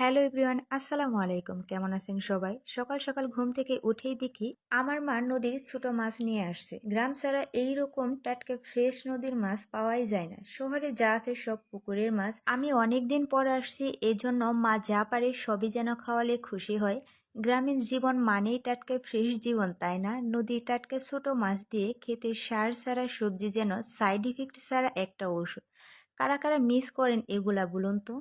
Hello everyone, আসসালামু আলাইকুম। কেমন আছেন সবাই? সকাল সকাল ঘুম থেকে উঠেই দেখি আমার মা নদীর ছোট মাছ নিয়ে আসছে। গ্রাম ছাড়া এইরকম টাটকা ফ্রেশ নদীর মাছ পাওয়াই যায় না। শহরে যা আছে সব পুকুরের মাছ। আমি অনেক দিন পর আসছি, এজন্য মা যা পারে সবই যেন খাওয়ালে খুশি হয়। গ্রামীণ জীবন মানেই টাটকা ফ্রেশ জীবন, তাই না? নদীর টাটকা ছোট মাছ দিয়ে খেতে সার ছাড়া সবজি যেন সাইড ইফেক্ট ছাড়া একটা ওষুধ। কারা কারা মিস করেন এগুলা বলুন তো?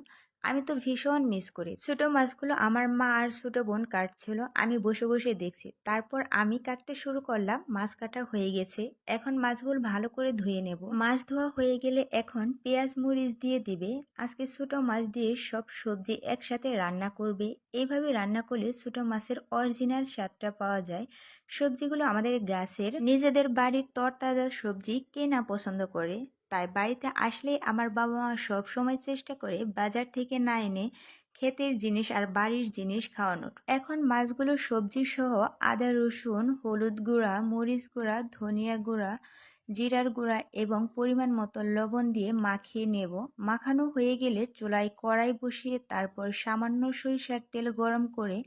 আমি তো ভীষণ মিস করি। ছোট মাছগুলো আমার মা আর ছোট বোন কাটছিল, আমি বসে বসে দেখছি। তারপর আমি কাটতে শুরু করলাম। মাছ কাটা হয়ে গেছে, এখন মাছগুলো ভালো করে ধুয়ে নেব। মাছ ধোয়া হয়ে গেলে এখন পেঁয়াজ মরিচ দিয়ে দিবে। আজকে ছোট মাছ দিয়ে সব সবজি একসাথে রান্না করবে। এইভাবে রান্না করলে ছোট মাছের অরিজিনাল স্বাদটা পাওয়া যায়। সবজিগুলো আমাদের গাছের, নিজেদের বাড়ির তরতাজা সবজি, কে না পছন্দ করে? তাই বাড়িতে আসলেই আমার বাবা মা সব সময় চেষ্টা করে বাজার থেকে না এনে ক্ষেতের জিনিস আর বাড়ির জিনিস খাওয়ানোর। এখন মাছগুলো সবজি সহ আদা রসুন হলুদ গুঁড়া মরিচ গুঁড়া ধনিয়া গুঁড়া জিরার গুঁড়া এবং পরিমাণ মতো লবণ দিয়ে মাখিয়ে নেব। মাখানো হয়ে গেলে চুলায় কড়াই বসিয়ে তারপর সামান্য সরিষার তেল গরম করে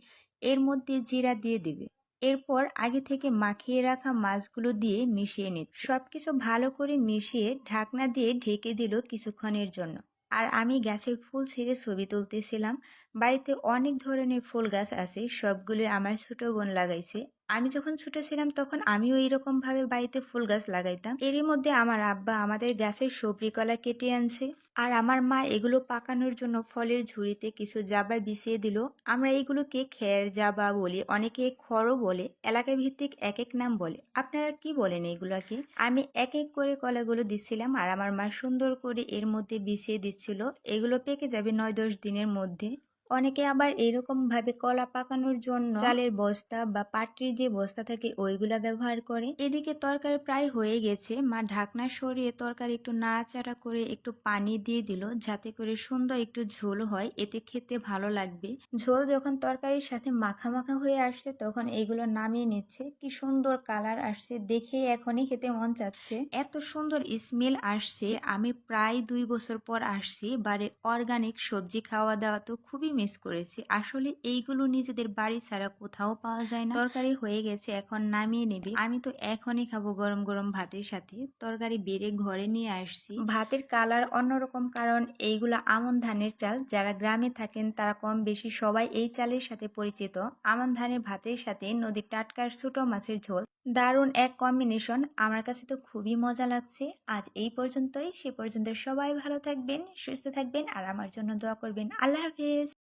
এর মধ্যে জিরা দিয়ে দিবে। এরপর আগে থেকে মাখিয়ে রাখা মাছগুলো দিয়ে মিশিয়ে নিত। সবকিছু ভালো করে মিশিয়ে ঢাকনা দিয়ে ঢেকে দিল কিছুক্ষণের জন্য। আর আমি গাছের ফুল ছিঁড়ে ছবি তুলতেছিলাম। বাড়িতে অনেক ধরনের ফুল গাছ আছে, সবগুলো আমার ছোট বোন লাগাইছে। আমি যখন ছোট ছিলাম তখন আমিও এরকম ভাবে বাড়িতে ফুল গাছ লাগাইতাম। এরই মধ্যে আমার আব্বা আমাদের গাছের সবরি কলা কেটে আনছে, আর আমার মা এগুলো পাকানোর জন্য ফলের ঝুড়িতে কিছু জাবা বিছিয়ে দিল। আমরা এগুলোকে খের জাবা বলি, অনেকে খড়ও বলে, এলাকা ভিত্তিক এক এক নাম বলে। আপনারা কি বলেন এগুলাকে? আমি এক এক করে কলাগুলো দিচ্ছিলাম আর আমার মা সুন্দর করে এর মধ্যে বিছিয়ে দিচ্ছিল। এগুলো পেকে যাবে ৯-১০ দিনের মধ্যে। অনেকে আবার এরকম ভাবে কলা পাকানোর জন্য চালের বস্তা বা পাটির যে বস্তা থাকে ওইগুলা ব্যবহার করে। এদিকে তরকারি প্রায় হয়ে গেছে। মা ঢাকনা সরিয়ে তরকারি একটু নাড়াচাড়া করে একটু পানি দিয়ে দিল, যাতে করে সুন্দর একটু ঝোল হয়, এতে খেতে ভালো লাগবে। ঝোল যখন তরকারির সাথে মাখা মাখা হয়ে আসছে তখন এগুলো নামিয়ে নিচ্ছে। কি সুন্দর কালার আসছে, দেখে এখনই খেতে মন চাচ্ছে। এত সুন্দর স্মেল আসছে। আমি প্রায় ২ বছর পর আসছি। বাড়ির অর্গানিক সবজি খাওয়া দাওয়া তো খুবই মিস করেছি। আসলে এইগুলো নিজেদের বাড়ি ছাড়া কোথাও পাওয়া যায় না। তরকারি হয়ে গেছে, এখন নামিয়ে নেবে। আমি তো এখনই খাবো গরম গরম ভাতের সাথে। তরকারি বেড়ে ঘরে নিয়ে আসছি। ভাতের কালার অন্যরকম, কারণ এইগুলা আমন ধানের চাল। যারা গ্রামে থাকেন তারা কম বেশি সবাই এই চালের সাথে পরিচিত। আমন ধানের ভাতের সাথে নদীর টাটকার ছোট মাছের ঝোল, দারুণ এক কম্বিনেশন। আমার কাছে তো খুবই মজা লাগছে। আজ এই পর্যন্তই। সে পর্যন্ত সবাই ভালো থাকবেন, সুস্থ থাকবেন আর আমার জন্য দোয়া করবেন। আল্লাহ হাফেজ।